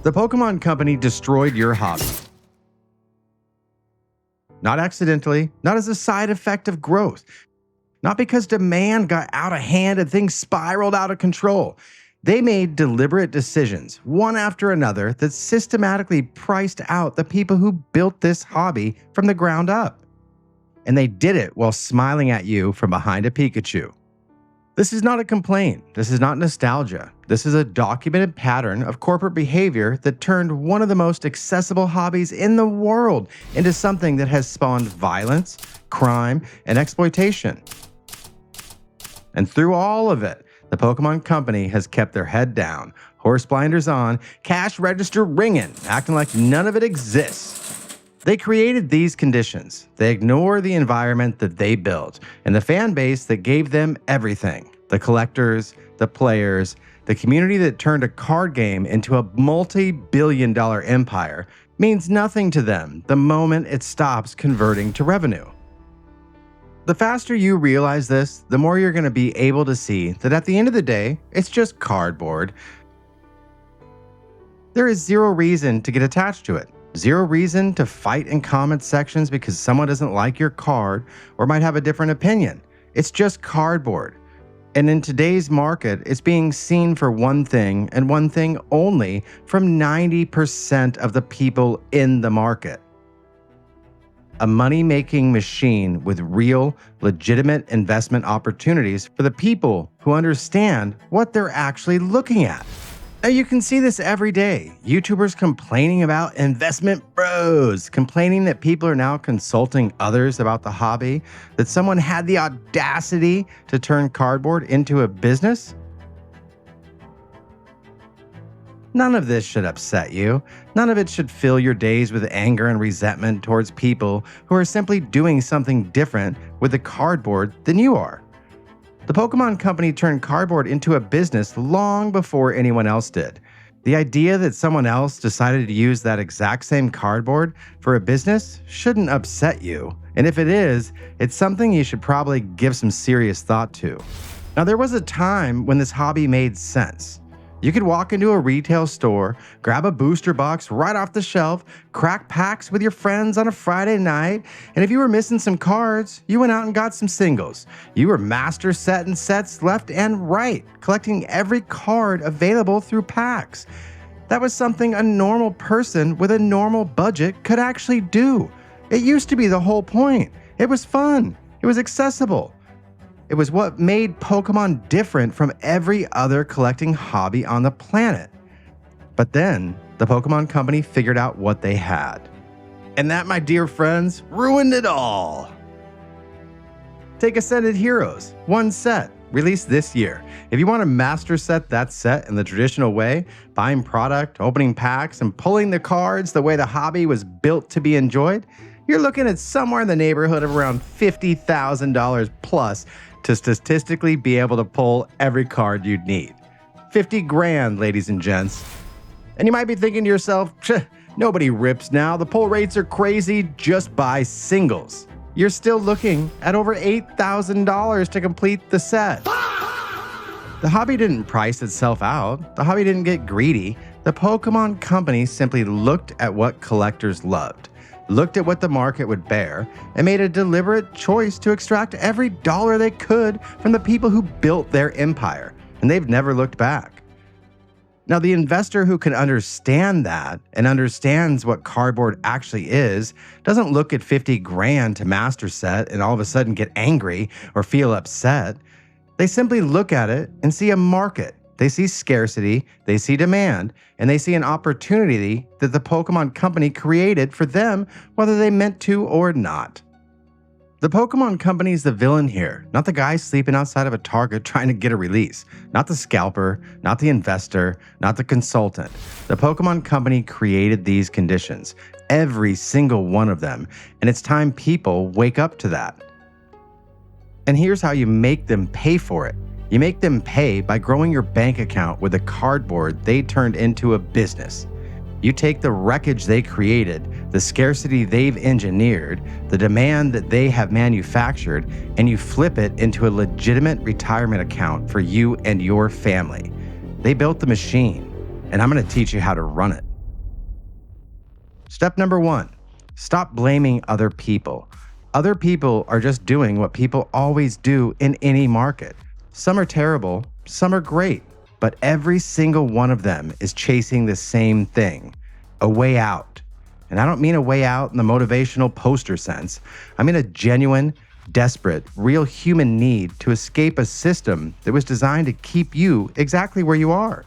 The Pokémon Company destroyed your hobby. Not accidentally, not as a side effect of growth, not because demand got out of hand and things spiraled out of control. They made deliberate decisions, one after another, that systematically priced out the people who built this hobby from the ground up. And they did it while smiling at you from behind a Pikachu. This is not a complaint. This is not nostalgia. This is a documented pattern of corporate behavior that turned one of the most accessible hobbies in the world into something that has spawned violence, crime, and exploitation. And through all of it, the Pokémon Company has kept their head down, horse blinders on, cash register ringing, acting like none of it exists. They created these conditions. They ignore the environment that they built and the fan base that gave them everything. The collectors, the players, the community that turned a card game into a multi-billion-dollar empire means nothing to them the moment it stops converting to revenue. The faster you realize this, the more you're going to be able to see that at the end of the day, it's just cardboard. There is zero reason to get attached to it. Zero reason to fight in comment sections because someone doesn't like your card or might have a different opinion. It's just cardboard. And in today's market, it's being seen for one thing and one thing only from 90% of the people in the market. A money-making machine with real, legitimate investment opportunities for the people who understand what they're actually looking at. Now you can see this every day. YouTubers complaining about investment bros, complaining that people are now consulting others about the hobby, that someone had the audacity to turn cardboard into a business. None of this should upset you. None of it should fill your days with anger and resentment towards people who are simply doing something different with the cardboard than you are. The Pokémon Company turned cardboard into a business long before anyone else did. The idea that someone else decided to use that exact same cardboard for a business shouldn't upset you. And if it is, it's something you should probably give some serious thought to. Now, there was a time when this hobby made sense. You could walk into a retail store, grab a booster box right off the shelf, crack packs with your friends on a Friday night, and if you were missing some cards, you went out and got some singles. You were master setting sets left and right, collecting every card available through packs. That was something a normal person with a normal budget could actually do. It used to be the whole point. It was fun. It was accessible. It was what made Pokemon different from every other collecting hobby on the planet. But then, the Pokemon Company figured out what they had. And that, my dear friends, ruined it all. Take Ascended Heroes, one set, released this year. If you want to master set that set in the traditional way, buying product, opening packs, and pulling the cards the way the hobby was built to be enjoyed, you're looking at somewhere in the neighborhood of around $50,000 plus to statistically be able to pull every card you'd need. 50 grand, ladies and gents. And you might be thinking to yourself, nobody rips now, the pull rates are crazy, just buy singles. You're still looking at over $8,000 to complete the set. The hobby didn't price itself out. The hobby didn't get greedy. The Pokemon Company simply looked at what collectors loved, looked at what the market would bear, and made a deliberate choice to extract every dollar they could from the people who built their empire, and they've never looked back. Now, the investor who can understand that and understands what cardboard actually is doesn't look at 50 grand to master set and all of a sudden get angry or feel upset. They simply look at it and see a market. They see scarcity, they see demand, and they see an opportunity that the Pokemon Company created for them, whether they meant to or not. The Pokemon Company is the villain here, not the guy sleeping outside of a Target trying to get a release, not the scalper, not the investor, not the consultant. The Pokemon Company created these conditions, every single one of them, and it's time people wake up to that. And here's how you make them pay for it. You make them pay by growing your bank account with the cardboard they turned into a business. You take the wreckage they created, the scarcity they've engineered, the demand that they have manufactured, and you flip it into a legitimate retirement account for you and your family. They built the machine, and I'm going to teach you how to run it. Step number 1, stop blaming other people. Other people are just doing what people always do in any market. Some are terrible, some are great, but every single one of them is chasing the same thing, a way out. And I don't mean a way out in the motivational poster sense. I mean a genuine, desperate, real human need to escape a system that was designed to keep you exactly where you are.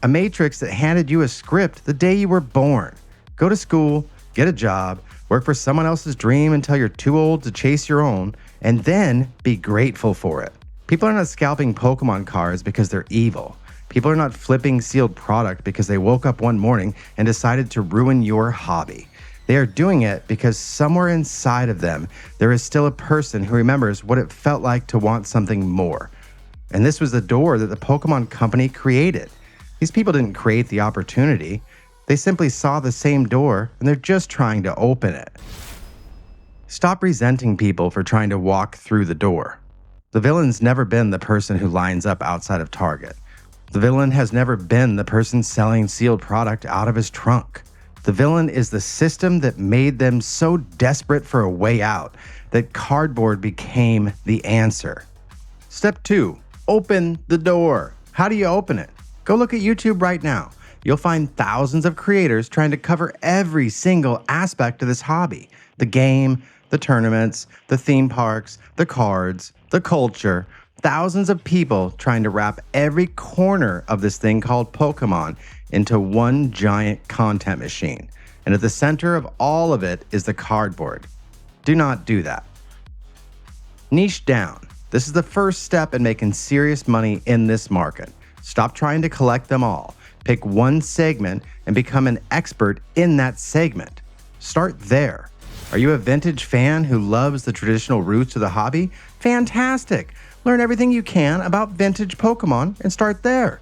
A matrix that handed you a script the day you were born. Go to school, get a job, work for someone else's dream until you're too old to chase your own, and then be grateful for it. People are not scalping Pokemon cards because they're evil. People are not flipping sealed product because they woke up one morning and decided to ruin your hobby. They are doing it because somewhere inside of them, there is still a person who remembers what it felt like to want something more. And this was the door that the Pokémon Company created. These people didn't create the opportunity. They simply saw the same door and they're just trying to open it. Stop resenting people for trying to walk through the door. The villain's never been the person who lines up outside of Target. The villain has never been the person selling sealed product out of his trunk. The villain is the system that made them so desperate for a way out that cardboard became the answer. Step 2, open the door. How do you open it? Go look at YouTube right now. You'll find thousands of creators trying to cover every single aspect of this hobby. The game, the tournaments, the theme parks, the cards, the culture. Thousands of people trying to wrap every corner of this thing called Pokemon into one giant content machine. And at the center of all of it is the cardboard. Do not do that. Niche down. This is the first step in making serious money in this market. Stop trying to collect them all. Pick one segment and become an expert in that segment. Start there. Are you a vintage fan who loves the traditional roots of the hobby? Fantastic! Learn everything you can about vintage Pokemon and start there.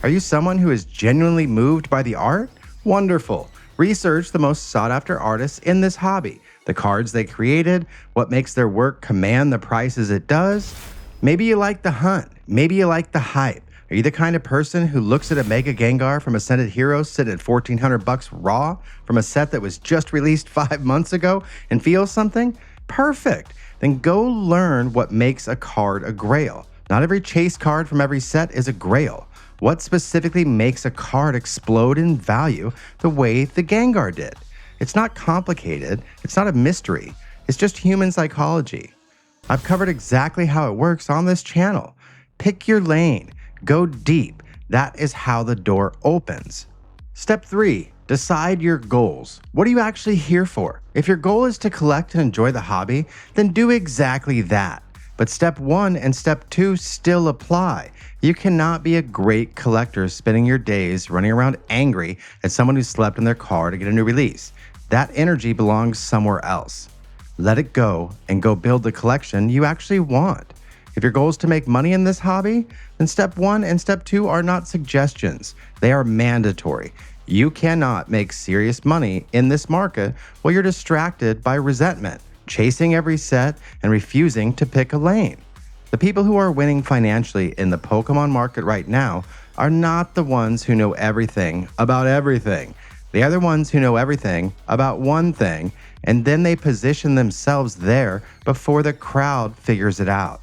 Are you someone who is genuinely moved by the art? Wonderful. Research the most sought-after artists in this hobby, the cards they created, what makes their work command the prices it does. Maybe you like the hunt. Maybe you like the hype. Are you the kind of person who looks at a Mega Gengar from Ascended Heroes sitting at $1,400 raw from a set that was just released 5 months ago and feels something? Perfect. Then go learn what makes a card a grail. Not every chase card from every set is a grail. What specifically makes a card explode in value the way the Gengar did? It's not complicated. It's not a mystery. It's just human psychology. I've covered exactly how it works on this channel. Pick your lane. Go deep. That is how the door opens. Step 3, decide your goals. What are you actually here for? If your goal is to collect and enjoy the hobby, then do exactly that. But step 1 and step 2 still apply. You cannot be a great collector spending your days running around angry at someone who slept in their car to get a new release. That energy belongs somewhere else. Let it go and go build the collection you actually want. If your goal is to make money in this hobby, then step 1 and step 2 are not suggestions. They are mandatory. You cannot make serious money in this market while you're distracted by resentment, chasing every set, and refusing to pick a lane. The people who are winning financially in the Pokemon market right now are not the ones who know everything about everything. They are the ones who know everything about one thing, and then they position themselves there before the crowd figures it out.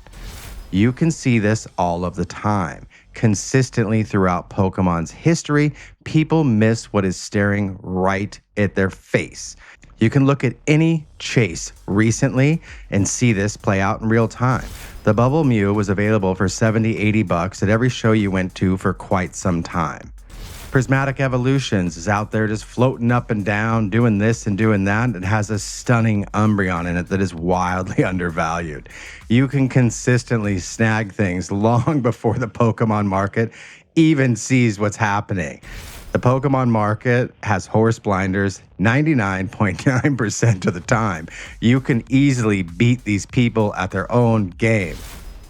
You can see this all of the time. Consistently throughout Pokemon's history, people miss what is staring right at their face. You can look at any chase recently and see this play out in real time. The Bubble Mew was available for $70-$80 at every show you went to for quite some time. Prismatic Evolutions is out there just floating up and down, doing this and doing that. It has a stunning Umbreon in it that is wildly undervalued. You can consistently snag things long before the Pokemon market even sees what's happening. The Pokemon market has horse blinders 99.9% of the time. You can easily beat these people at their own game.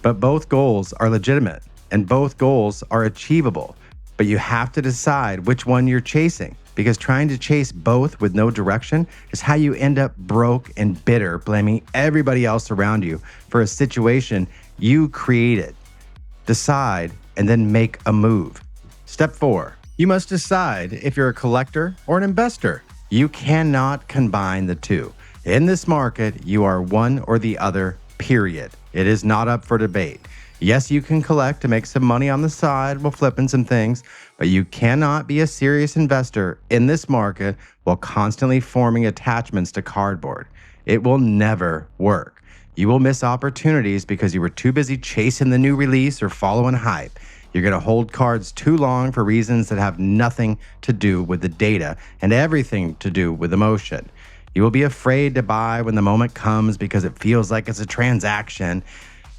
But both goals are legitimate and both goals are achievable. But you have to decide which one you're chasing, because trying to chase both with no direction is how you end up broke and bitter, blaming everybody else around you for a situation you created. Decide and then make a move. Step 4, you must decide if you're a collector or an investor. You cannot combine the two. In this market, you are one or the other, period. It is not up for debate. Yes, you can collect to make some money on the side while flipping some things, but you cannot be a serious investor in this market while constantly forming attachments to cardboard. It will never work. You will miss opportunities because you were too busy chasing the new release or following hype. You're going to hold cards too long for reasons that have nothing to do with the data and everything to do with emotion. You will be afraid to buy when the moment comes because it feels like it's a transaction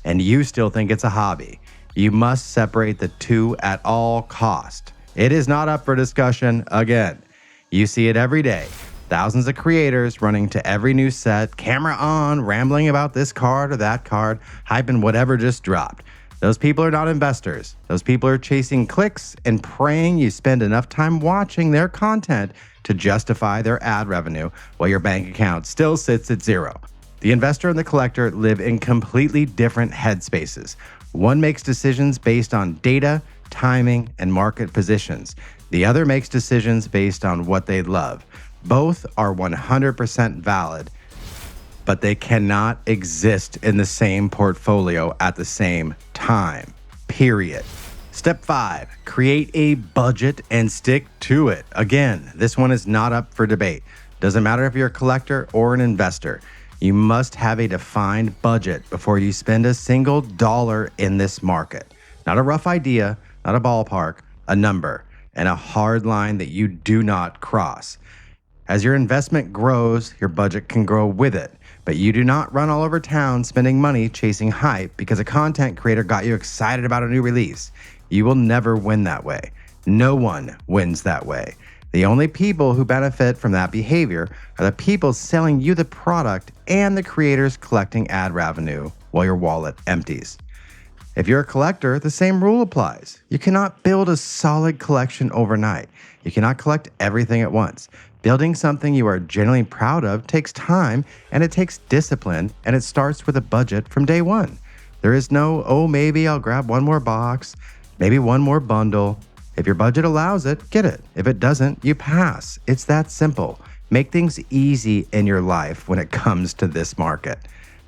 and you still think it's a hobby. You must separate the two at all cost. It is not up for discussion again. You see it every day. Thousands of creators running to every new set, camera on, rambling about this card or that card, hyping whatever just dropped. Those people are not investors. Those people are chasing clicks and praying you spend enough time watching their content to justify their ad revenue while your bank account still sits at zero. The investor and the collector live in completely different headspaces. One makes decisions based on data, timing, and market positions. The other makes decisions based on what they love. Both are 100% valid, but they cannot exist in the same portfolio at the same time, period. Step 5, create a budget and stick to it. Again, this one is not up for debate. Doesn't matter if you're a collector or an investor. You must have a defined budget before you spend a single dollar in this market. Not a rough idea, not a ballpark, a number, and a hard line that you do not cross. As your investment grows, your budget can grow with it, but you do not run all over town spending money chasing hype because a content creator got you excited about a new release. You will never win that way. No one wins that way. The only people who benefit from that behavior are the people selling you the product and the creators collecting ad revenue while your wallet empties. If you're a collector, the same rule applies. You cannot build a solid collection overnight. You cannot collect everything at once. Building something you are genuinely proud of takes time, and it takes discipline, and it starts with a budget from day one. There is no, oh, maybe I'll grab one more box, maybe one more bundle. If your budget allows it, get it. If it doesn't, you pass. It's that simple. Make things easy in your life when it comes to this market.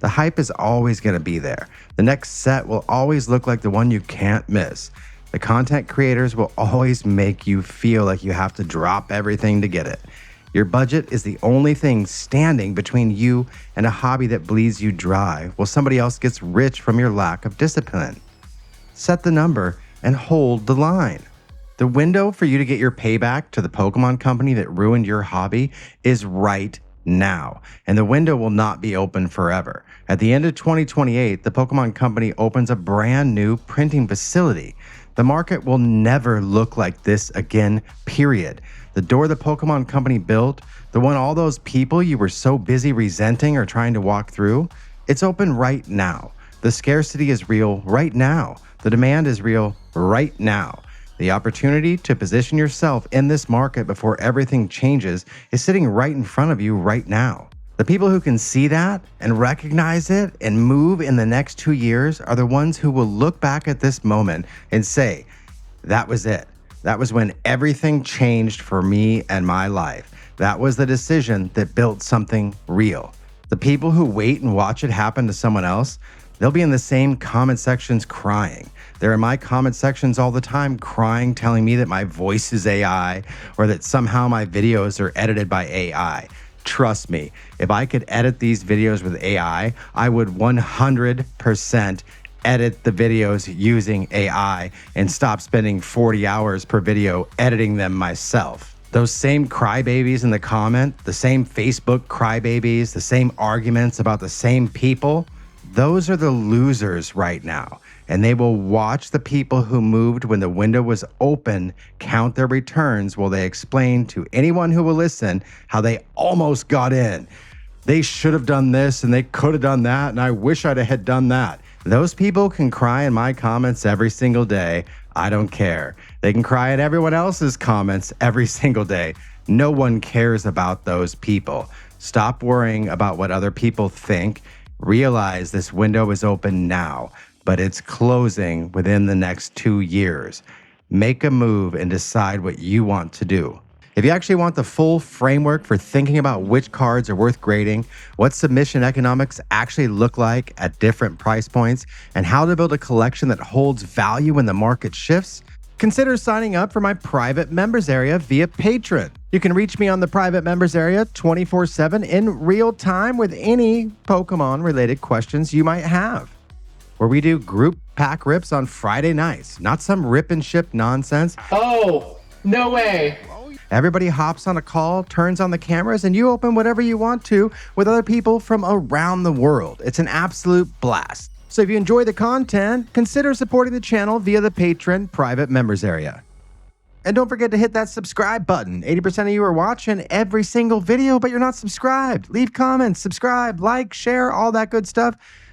The hype is always going to be there. The next set will always look like the one you can't miss. The content creators will always make you feel like you have to drop everything to get it. Your budget is the only thing standing between you and a hobby that bleeds you dry while somebody else gets rich from your lack of discipline. Set the number and hold the line. The window for you to get your payback to the Pokémon Company that ruined your hobby is right now, and the window will not be open forever. At the end of 2028, the Pokémon Company opens a brand new printing facility. The market will never look like this again, period. The door the Pokémon Company built, the one all those people you were so busy resenting or trying to walk through, it's open right now. The scarcity is real right now. The demand is real right now. The opportunity to position yourself in this market before everything changes is sitting right in front of you right now. The people who can see that and recognize it and move in the next 2 years are the ones who will look back at this moment and say, that was it. That was when everything changed for me and my life. That was the decision that built something real. The people who wait and watch it happen to someone else, they'll be in the same comment sections crying. They're in my comment sections all the time crying, telling me that my voice is AI or that somehow my videos are edited by AI. Trust me, if I could edit these videos with AI, I would 100% edit the videos using AI and stop spending 40 hours per video editing them myself. Those same crybabies in the comment, the same Facebook crybabies, the same arguments about the same people, those are the losers right now. And they will watch the people who moved when the window was open count their returns while they explain to anyone who will listen how they almost got in. They should have done this and they could have done that, and I wish I'd had done that. Those people can cry in my comments every single day. I don't care. They can cry in everyone else's comments every single day. No one cares about those people. Stop worrying about what other people think. Realize this window is open now, but it's closing within the next 2 years. Make a move and decide what you want to do. If you actually want the full framework for thinking about which cards are worth grading, what submission economics actually look like at different price points, and how to build a collection that holds value when the market shifts, consider signing up for my private members area via Patreon. You can reach me on the private members area 24/7 in real time with any Pokemon related questions you might have. Where we do group pack rips on Friday nights, not some rip and ship nonsense. Oh, no way. Everybody hops on a call, turns on the cameras, and you open whatever you want to with other people from around the world. It's an absolute blast. So if you enjoy the content, consider supporting the channel via the Patreon private members area. And don't forget to hit that subscribe button. 80% of you are watching every single video, but you're not subscribed. Leave comments, subscribe, like, share, all that good stuff.